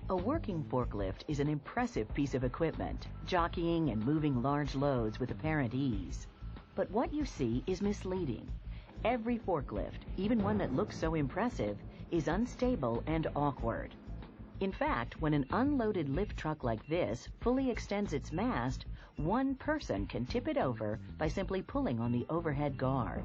A working forklift is an impressive piece of equipment, jockeying and moving large loads with apparent ease. But what you see is misleading. Every forklift, even one that looks so impressive, is unstable and awkward. In fact, when an unloaded lift truck like this fully extends its mast, one person can tip it over by simply pulling on the overhead guard.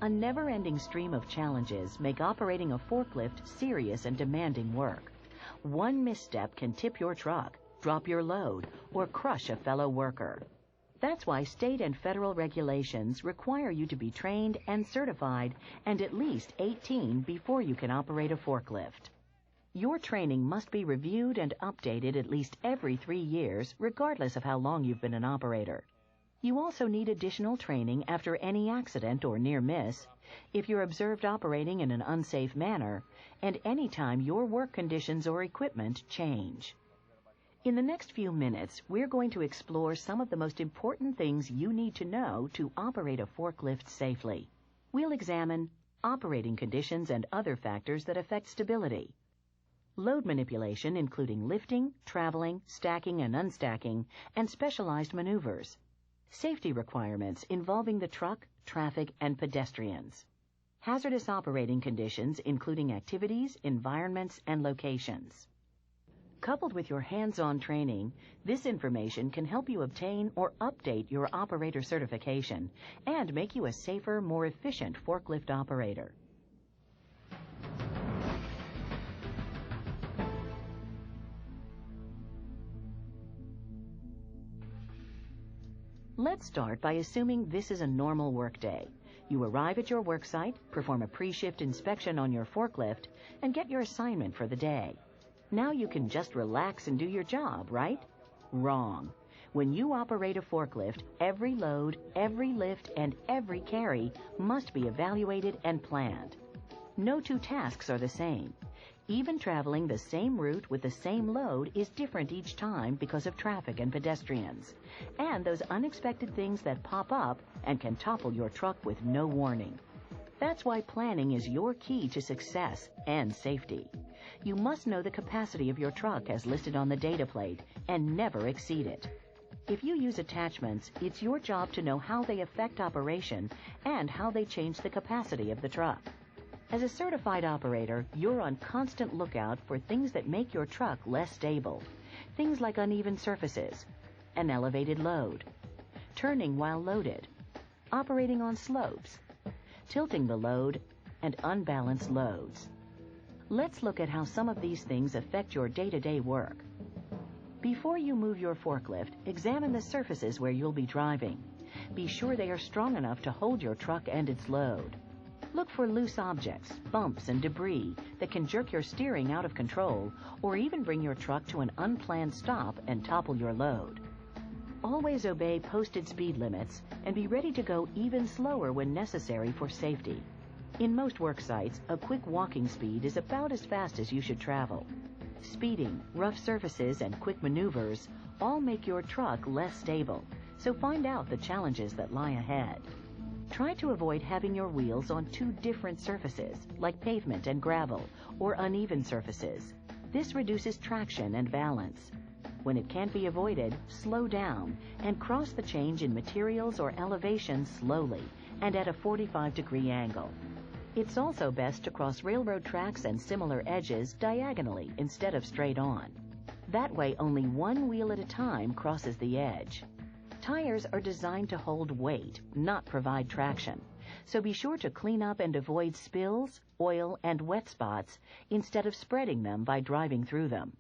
A never-ending stream of challenges make operating a forklift serious and demanding work. One misstep can tip your truck, drop your load, or crush a fellow worker. That's why state and federal regulations require you to be trained and certified and at least 18 before you can operate a forklift. Your training must be reviewed and updated at least every 3 years, regardless of how long you've been an operator. You also need additional training after any accident or near miss, if you're observed operating in an unsafe manner, and any time your work conditions or equipment change. In the next few minutes, we're going to explore some of the most important things you need to know to operate a forklift safely. We'll examine operating conditions and other factors that affect stability, load manipulation including lifting, traveling, stacking and unstacking, and specialized maneuvers, safety requirements involving the truck, traffic, and pedestrians, hazardous operating conditions including activities, environments, and locations. Coupled with your hands-on training, this information can help you obtain or update your operator certification and make you a safer, more efficient forklift operator. Let's start by assuming this is a normal workday. You arrive at your worksite, perform a pre-shift inspection on your forklift, and get your assignment for the day. Now you can just relax and do your job, right? Wrong. When you operate a forklift, every load, every lift, and every carry must be evaluated and planned. No two tasks are the same. Even traveling the same route with the same load is different each time because of traffic and pedestrians, and those unexpected things that pop up and can topple your truck with no warning. That's why planning is your key to success and safety. You must know the capacity of your truck as listed on the data plate and never exceed it. If you use attachments, it's your job to know how they affect operation and how they change the capacity of the truck. As a certified operator, you're on constant lookout for things that make your truck less stable. Things like uneven surfaces, an elevated load, turning while loaded, operating on slopes, tilting the load, and unbalanced loads. Let's look at how some of these things affect your day-to-day work. Before you move your forklift, examine the surfaces where you'll be driving. Be sure they are strong enough to hold your truck and its load. Look for loose objects, bumps, and debris that can jerk your steering out of control or even bring your truck to an unplanned stop and topple your load. Always obey posted speed limits and be ready to go even slower when necessary for safety. In most work sites, a quick walking speed is about as fast as you should travel. Speeding, rough surfaces, and quick maneuvers all make your truck less stable, so find out the challenges that lie ahead. Try to avoid having your wheels on two different surfaces, like pavement and gravel, or uneven surfaces. This reduces traction and balance. When it can't be avoided, slow down and cross the change in materials or elevation slowly and at a 45-degree angle. It's also best to cross railroad tracks and similar edges diagonally instead of straight on. That way, only one wheel at a time crosses the edge. Tires are designed to hold weight, not provide traction, so be sure to clean up and avoid spills, oil, and wet spots instead of spreading them by driving through them.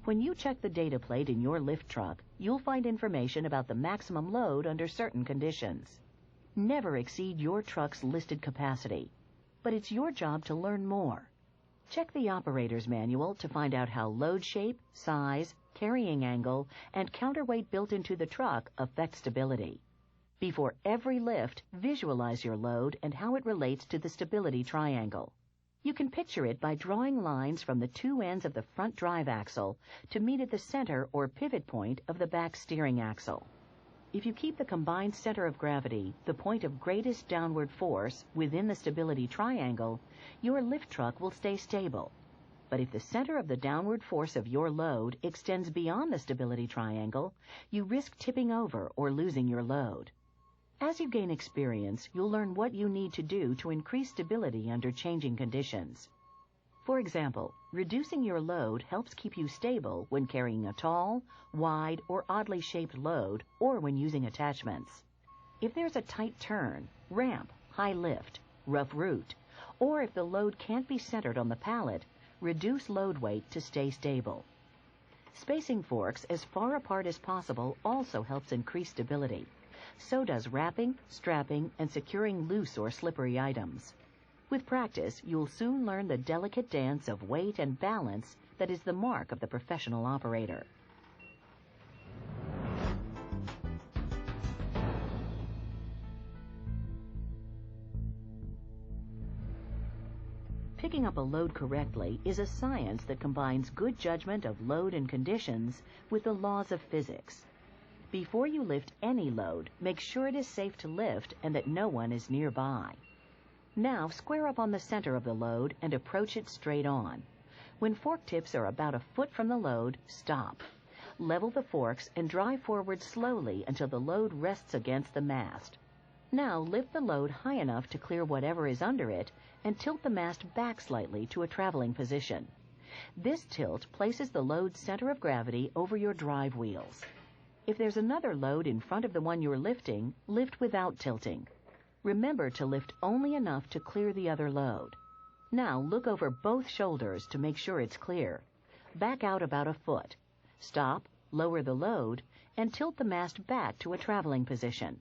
When you check the data plate in your lift truck, you'll find information about the maximum load under certain conditions. Never exceed your truck's listed capacity, but it's your job to learn more. Check the operator's manual to find out how load shape, size, carrying angle, and counterweight built into the truck affect stability. Before every lift, visualize your load and how it relates to the stability triangle. You can picture it by drawing lines from the two ends of the front drive axle to meet at the center or pivot point of the back steering axle. If you keep the combined center of gravity, the point of greatest downward force, within the stability triangle, your lift truck will stay stable. But if the center of the downward force of your load extends beyond the stability triangle, you risk tipping over or losing your load. As you gain experience, you'll learn what you need to do to increase stability under changing conditions. For example, reducing your load helps keep you stable when carrying a tall, wide, or oddly shaped load, or when using attachments. If there's a tight turn, ramp, high lift, rough route, or if the load can't be centered on the pallet, reduce load weight to stay stable. Spacing forks as far apart as possible also helps increase stability. So does wrapping, strapping, and securing loose or slippery items. With practice, you'll soon learn the delicate dance of weight and balance that is the mark of the professional operator. Picking up a load correctly is a science that combines good judgment of load and conditions with the laws of physics. Before you lift any load, make sure it is safe to lift and that no one is nearby. Now square up on the center of the load and approach it straight on. When fork tips are about a foot from the load, stop. Level the forks and drive forward slowly until the load rests against the mast. Now lift the load high enough to clear whatever is under it and tilt the mast back slightly to a traveling position. This tilt places the load's center of gravity over your drive wheels. If there's another load in front of the one you're lifting, lift without tilting. Remember to lift only enough to clear the other load. Now look over both shoulders to make sure it's clear. Back out about a foot. Stop, lower the load, and tilt the mast back to a traveling position.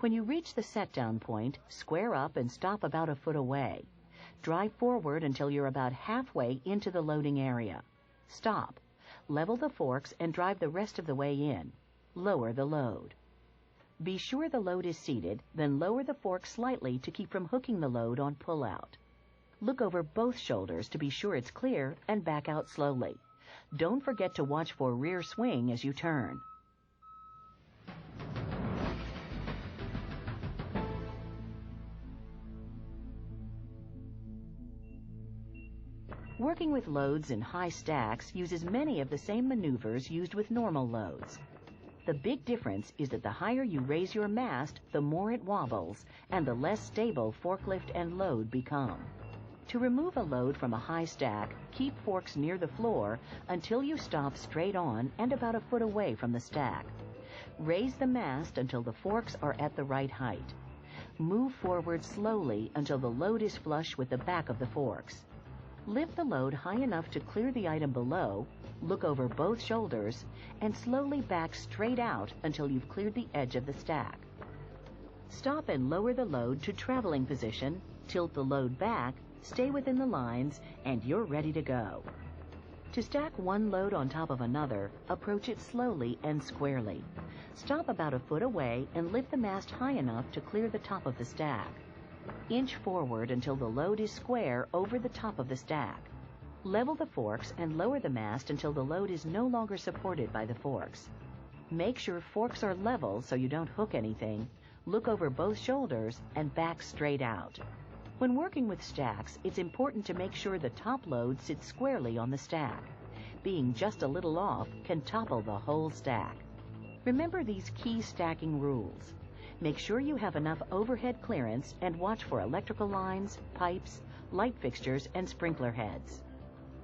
When you reach the set-down point, square up and stop about a foot away. Drive forward until you're about halfway into the loading area. Stop. Level the forks and drive the rest of the way in. Lower the load. Be sure the load is seated, then lower the fork slightly to keep from hooking the load on pull-out. Look over both shoulders to be sure it's clear and back out slowly. Don't forget to watch for rear swing as you turn. Working with loads in high stacks uses many of the same maneuvers used with normal loads. The big difference is that the higher you raise your mast, the more it wobbles, and the less stable forklift and load become. To remove a load from a high stack, keep forks near the floor until you stop straight on and about a foot away from the stack. Raise the mast until the forks are at the right height. Move forward slowly until the load is flush with the back of the forks. Lift the load high enough to clear the item below, look over both shoulders, and slowly back straight out until you've cleared the edge of the stack. Stop and lower the load to traveling position, tilt the load back, stay within the lines, and you're ready to go. To stack one load on top of another, approach it slowly and squarely. Stop about a foot away and lift the mast high enough to clear the top of the stack. Inch forward until the load is square over the top of the stack. Level the forks and lower the mast until the load is no longer supported by the forks. Make sure forks are level so you don't hook anything. Look over both shoulders and back straight out. When working with stacks, it's important to make sure the top load sits squarely on the stack. Being just a little off can topple the whole stack. Remember these key stacking rules. Make sure you have enough overhead clearance and watch for electrical lines, pipes, light fixtures, and sprinkler heads.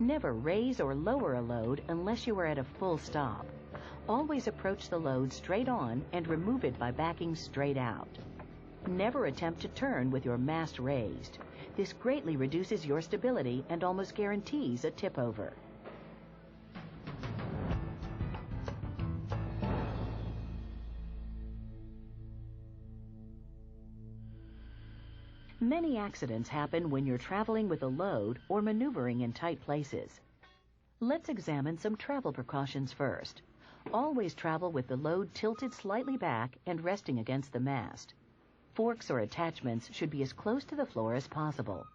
Never raise or lower a load unless you are at a full stop. Always approach the load straight on and remove it by backing straight out. Never attempt to turn with your mast raised. This greatly reduces your stability and almost guarantees a tip over. Many accidents happen when you're traveling with a load or maneuvering in tight places. Let's examine some travel precautions first. Always travel with the load tilted slightly back and resting against the mast. Forks or attachments should be as close to the floor as possible.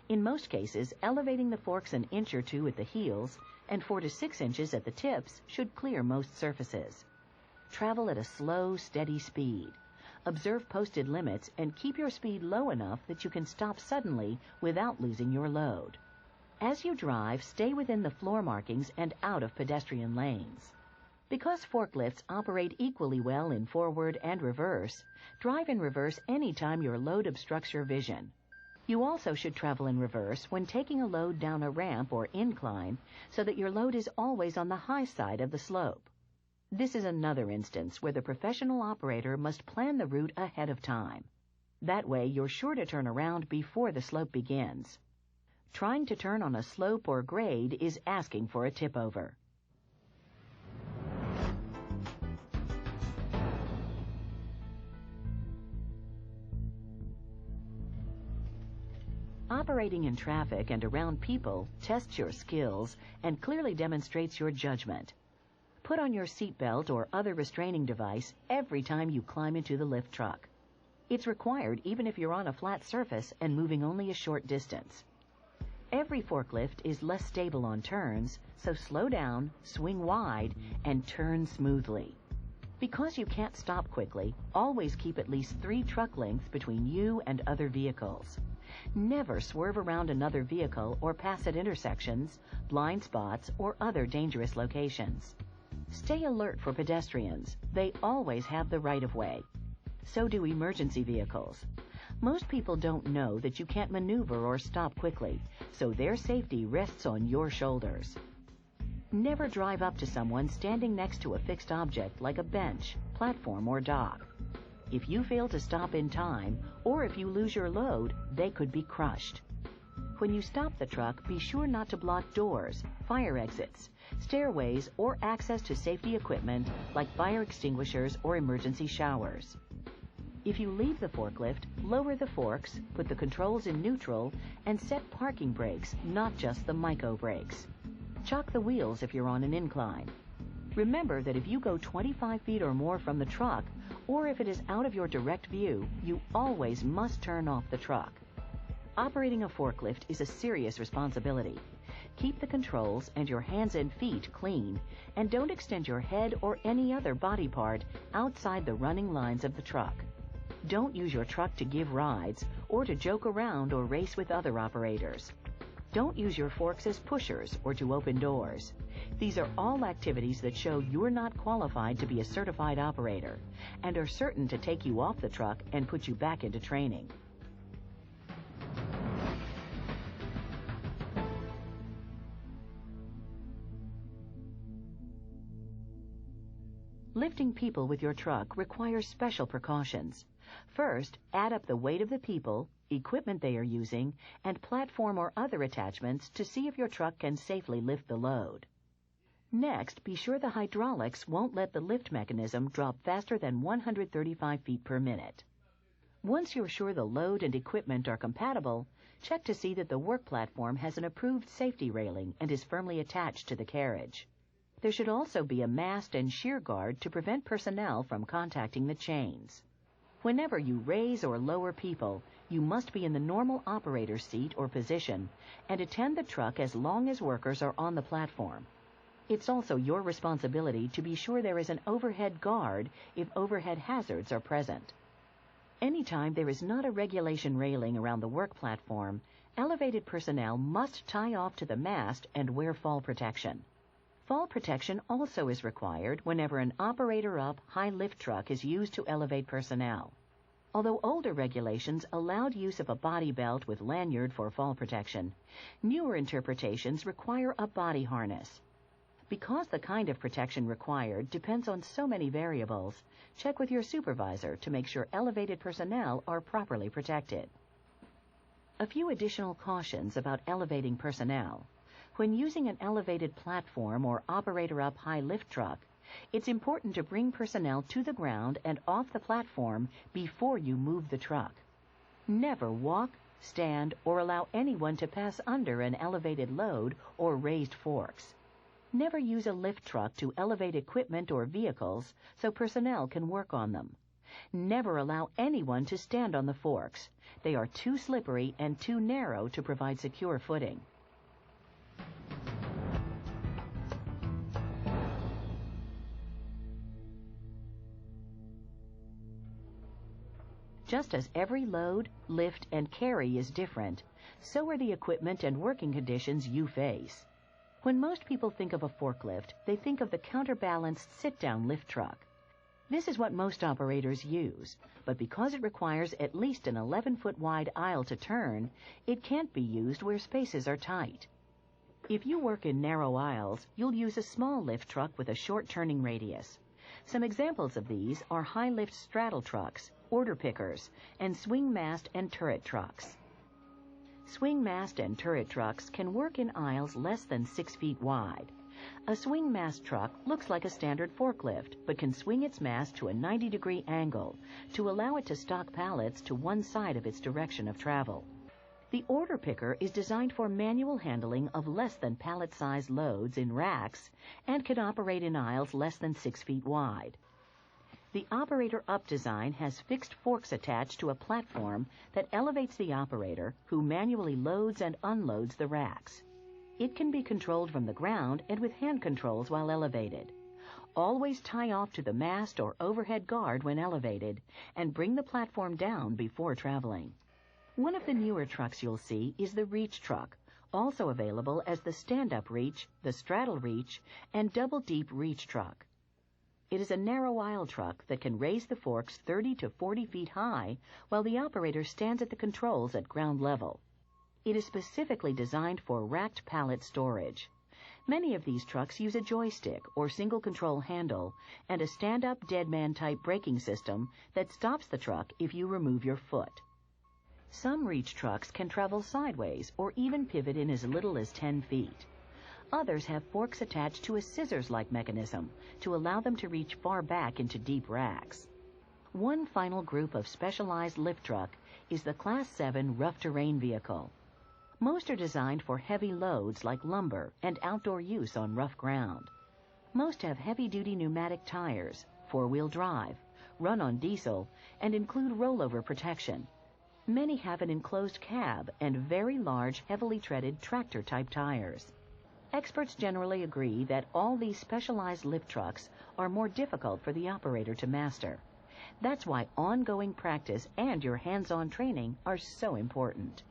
In most cases, elevating the forks an inch or two at the heels and 4 to 6 inches at the tips should clear most surfaces. Travel at a slow, steady speed. Observe posted limits and keep your speed low enough that you can stop suddenly without losing your load. As you drive, stay within the floor markings and out of pedestrian lanes. Because forklifts operate equally well in forward and reverse, drive in reverse anytime your load obstructs your vision. You also should travel in reverse when taking a load down a ramp or incline so that your load is always on the high side of the slope. This is another instance where the professional operator must plan the route ahead of time. That way, you're sure to turn around before the slope begins. Trying to turn on a slope or grade is asking for a tip-over. Operating in traffic and around people tests your skills and clearly demonstrates your judgment. Put on your seatbelt or other restraining device every time you climb into the lift truck. It's required even if you're on a flat surface and moving only a short distance. Every forklift is less stable on turns, so slow down, swing wide, and turn smoothly. Because you can't stop quickly, always keep at least 3 truck lengths between you and other vehicles. Never swerve around another vehicle or pass at intersections, blind spots, or other dangerous locations. Stay alert for pedestrians. They always have the right-of-way. So do emergency vehicles. Most people don't know that you can't maneuver or stop quickly, so their safety rests on your shoulders. Never drive up to someone standing next to a fixed object like a bench, platform, or dock. If you fail to stop in time, or if you lose your load, they could be crushed. When you stop the truck, be sure not to block doors, fire exits, stairways, or access to safety equipment like fire extinguishers or emergency showers. If you leave the forklift, lower the forks, put the controls in neutral, and set parking brakes, not just the Myco brakes. Chock the wheels if you're on an incline. Remember that if you go 25 feet or more from the truck, or if it is out of your direct view, you always must turn off the truck. Operating a forklift is a serious responsibility. Keep the controls and your hands and feet clean, and don't extend your head or any other body part outside the running lines of the truck. Don't use your truck to give rides or to joke around or race with other operators. Don't use your forks as pushers or to open doors. These are all activities that show you're not qualified to be a certified operator and are certain to take you off the truck and put you back into training. Lifting people with your truck requires special precautions. First, add up the weight of the people, equipment they are using, and platform or other attachments to see if your truck can safely lift the load. Next, be sure the hydraulics won't let the lift mechanism drop faster than 135 feet per minute. Once you're sure the load and equipment are compatible, check to see that the work platform has an approved safety railing and is firmly attached to the carriage. There should also be a mast and shear guard to prevent personnel from contacting the chains. Whenever you raise or lower people, you must be in the normal operator seat or position and attend the truck as long as workers are on the platform. It's also your responsibility to be sure there is an overhead guard if overhead hazards are present. Anytime there is not a regulation railing around the work platform, elevated personnel must tie off to the mast and wear fall protection. Fall protection also is required whenever an operator-up high lift truck is used to elevate personnel. Although older regulations allowed use of a body belt with lanyard for fall protection, newer interpretations require a body harness. Because the kind of protection required depends on so many variables, check with your supervisor to make sure elevated personnel are properly protected. A few additional cautions about elevating personnel. When using an elevated platform or operator-up high lift truck, it's important to bring personnel to the ground and off the platform before you move the truck. Never walk, stand, or allow anyone to pass under an elevated load or raised forks. Never use a lift truck to elevate equipment or vehicles so personnel can work on them. Never allow anyone to stand on the forks. They are too slippery and too narrow to provide secure footing. Just as every load, lift, and carry is different, so are the equipment and working conditions you face. When most people think of a forklift, they think of the counterbalanced sit-down lift truck. This is what most operators use, but because it requires at least an 11-foot wide aisle to turn, it can't be used where spaces are tight. If you work in narrow aisles, you'll use a small lift truck with a short turning radius. Some examples of these are high-lift straddle trucks, order pickers, and swing mast and turret trucks. Swing mast and turret trucks can work in aisles less than 6 feet wide. A swing mast truck looks like a standard forklift, but can swing its mast to a 90-degree angle to allow it to stock pallets to one side of its direction of travel. The order picker is designed for manual handling of less than pallet-sized loads in racks and can operate in aisles less than 6 feet wide. The operator up design has fixed forks attached to a platform that elevates the operator, who manually loads and unloads the racks. It can be controlled from the ground and with hand controls while elevated. Always tie off to the mast or overhead guard when elevated, and bring the platform down before traveling. One of the newer trucks you'll see is the reach truck, also available as the stand-up reach, the straddle reach, and double-deep reach truck. It is a narrow aisle truck that can raise the forks 30 to 40 feet high while the operator stands at the controls at ground level. It is specifically designed for racked pallet storage. Many of these trucks use a joystick or single control handle and a stand-up deadman type braking system that stops the truck if you remove your foot. Some reach trucks can travel sideways or even pivot in as little as 10 feet. Others have forks attached to a scissors-like mechanism to allow them to reach far back into deep racks. One final group of specialized lift truck is the Class 7 rough terrain vehicle. Most are designed for heavy loads like lumber and outdoor use on rough ground. Most have heavy-duty pneumatic tires, four-wheel drive, run on diesel, and include rollover protection. Many have an enclosed cab and very large, heavily treaded tractor-type tires. Experts generally agree that all these specialized lift trucks are more difficult for the operator to master. That's why ongoing practice and your hands-on training are so important.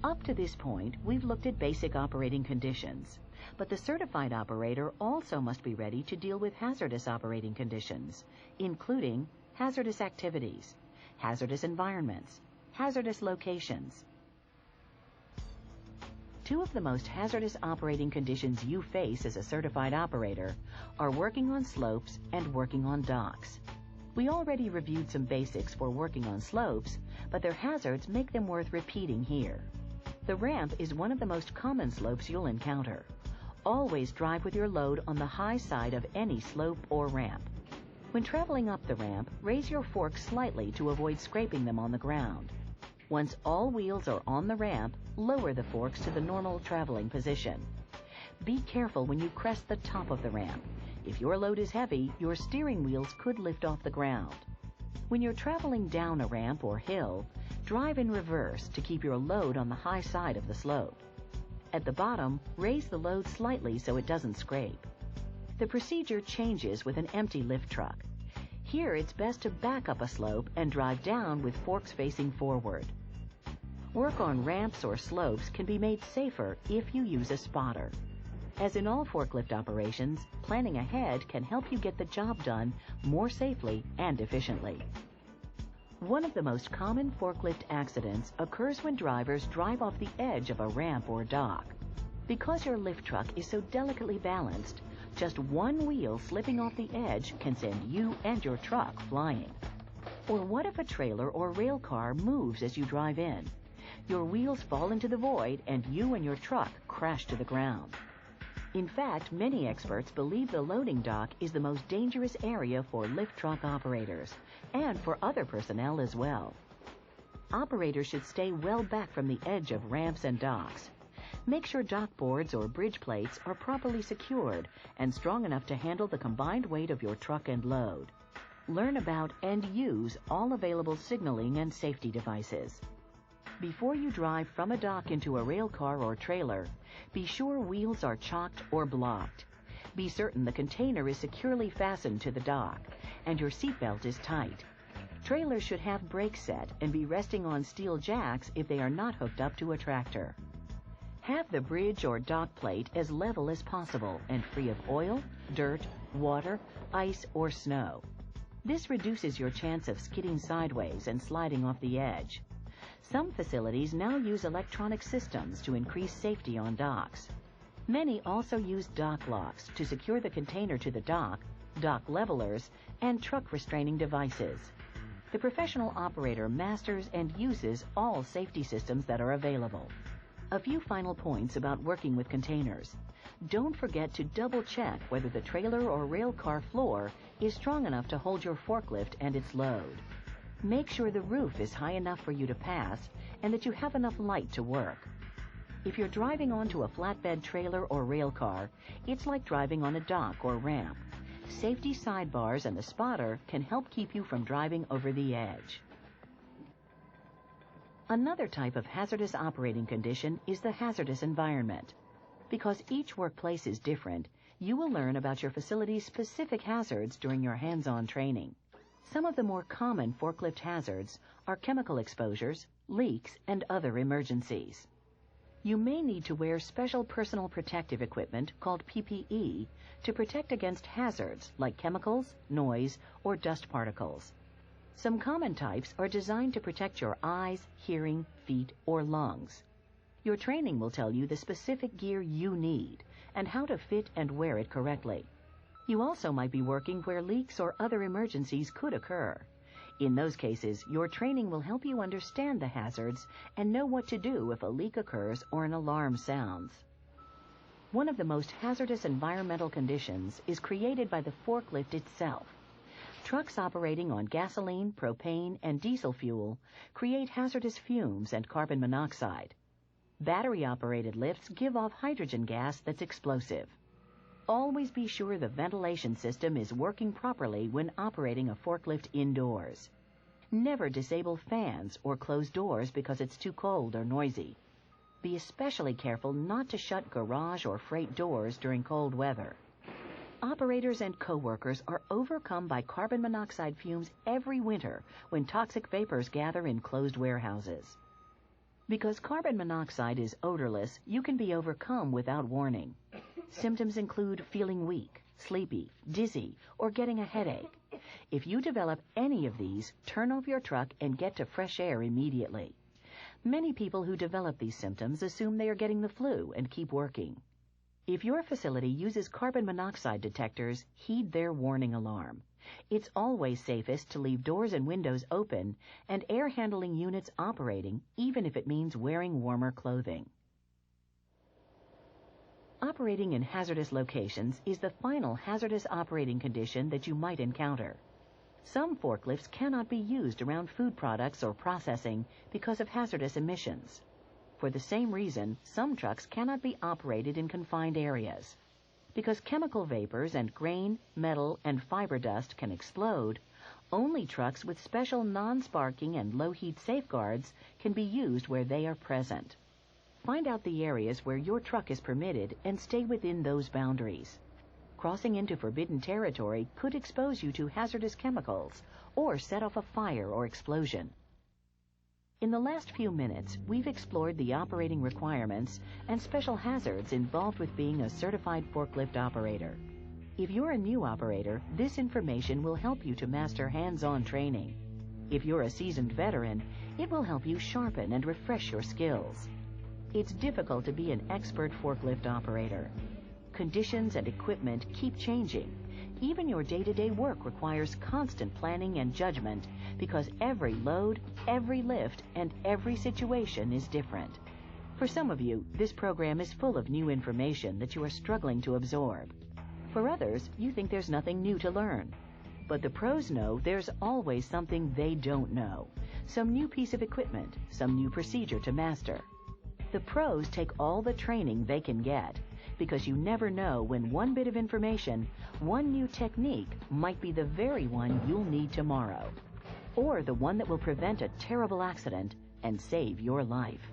Up to this point, we've looked at basic operating conditions, but the certified operator also must be ready to deal with hazardous operating conditions, including hazardous activities, hazardous environments, hazardous locations. Two of the most hazardous operating conditions you face as a certified operator are working on slopes and working on docks. We already reviewed some basics for working on slopes, but their hazards make them worth repeating here. The ramp is one of the most common slopes you'll encounter. Always drive with your load on the high side of any slope or ramp. When traveling up the ramp, raise your forks slightly to avoid scraping them on the ground. Once all wheels are on the ramp, lower the forks to the normal traveling position. Be careful when you crest the top of the ramp. If your load is heavy, your steering wheels could lift off the ground. When you're traveling down a ramp or hill, drive in reverse to keep your load on the high side of the slope. At the bottom, raise the load slightly so it doesn't scrape. The procedure changes with an empty lift truck. Here it's best to back up a slope and drive down with forks facing forward. Work on ramps or slopes can be made safer if you use a spotter. As in all forklift operations, planning ahead can help you get the job done more safely and efficiently. One of the most common forklift accidents occurs when drivers drive off the edge of a ramp or dock. Because your lift truck is so delicately balanced, just one wheel slipping off the edge can send you and your truck flying. Or what if a trailer or rail car moves as you drive in? Your wheels fall into the void and you and your truck crash to the ground. In fact, many experts believe the loading dock is the most dangerous area for lift truck operators, and for other personnel as well. Operators should stay well back from the edge of ramps and docks. Make sure dock boards or bridge plates are properly secured and strong enough to handle the combined weight of your truck and load. Learn about and use all available signaling and safety devices. Before you drive from a dock into a rail car or trailer, be sure wheels are chocked or blocked. Be certain the container is securely fastened to the dock and your seatbelt is tight. Trailers should have brakes set and be resting on steel jacks if they are not hooked up to a tractor. Have the bridge or dock plate as level as possible and free of oil, dirt, water, ice, or snow. This reduces your chance of skidding sideways and sliding off the edge. Some facilities now use electronic systems to increase safety on docks. Many also use dock locks to secure the container to the dock levelers, and truck restraining devices. The professional operator masters and uses all safety systems that are available. A few final points about working with containers. Don't forget to double-check whether the trailer or rail car floor is strong enough to hold your forklift and its load. Make sure the roof is high enough for you to pass and that you have enough light to work. If you're driving onto a flatbed trailer or rail car, it's like driving on a dock or ramp. Safety sidebars and the spotter can help keep you from driving over the edge. Another type of hazardous operating condition is the hazardous environment. Because each workplace is different, you will learn about your facility's specific hazards during your hands-on training. Some of the more common forklift hazards are chemical exposures, leaks, and other emergencies. You may need to wear special personal protective equipment called PPE to protect against hazards like chemicals, noise, or dust particles. Some common types are designed to protect your eyes, hearing, feet, or lungs. Your training will tell you the specific gear you need and how to fit and wear it correctly. You also might be working where leaks or other emergencies could occur. In those cases, your training will help you understand the hazards and know what to do if a leak occurs or an alarm sounds. One of the most hazardous environmental conditions is created by the forklift itself. Trucks operating on gasoline, propane, and diesel fuel create hazardous fumes and carbon monoxide. Battery-operated lifts give off hydrogen gas that's explosive. Always be sure the ventilation system is working properly when operating a forklift indoors. Never disable fans or close doors because it's too cold or noisy. Be especially careful not to shut garage or freight doors during cold weather. Operators and co-workers are overcome by carbon monoxide fumes every winter when toxic vapors gather in closed warehouses. Because carbon monoxide is odorless, you can be overcome without warning. Symptoms include feeling weak, sleepy, dizzy, or getting a headache. If you develop any of these, turn off your truck and get to fresh air immediately. Many people who develop these symptoms assume they are getting the flu and keep working. If your facility uses carbon monoxide detectors, heed their warning alarm. It's always safest to leave doors and windows open and air handling units operating, even if it means wearing warmer clothing. Operating in hazardous locations is the final hazardous operating condition that you might encounter. Some forklifts cannot be used around food products or processing because of hazardous emissions. For the same reason, some trucks cannot be operated in confined areas. Because chemical vapors and grain, metal, and fiber dust can explode, only trucks with special non-sparking and low-heat safeguards can be used where they are present. Find out the areas where your truck is permitted and stay within those boundaries. Crossing into forbidden territory could expose you to hazardous chemicals or set off a fire or explosion. In the last few minutes, we've explored the operating requirements and special hazards involved with being a certified forklift operator. If you're a new operator, this information will help you to master hands-on training. If you're a seasoned veteran, it will help you sharpen and refresh your skills. It's difficult to be an expert forklift operator. Conditions and equipment keep changing. Even your day-to-day work requires constant planning and judgment because every load, every lift, and every situation is different. For some of you, this program is full of new information that you are struggling to absorb. For others, you think there's nothing new to learn. But the pros know there's always something they don't know, some new piece of equipment, some new procedure to master. The pros take all the training they can get, because you never know when one bit of information, one new technique might be the very one you'll need tomorrow, or the one that will prevent a terrible accident and save your life.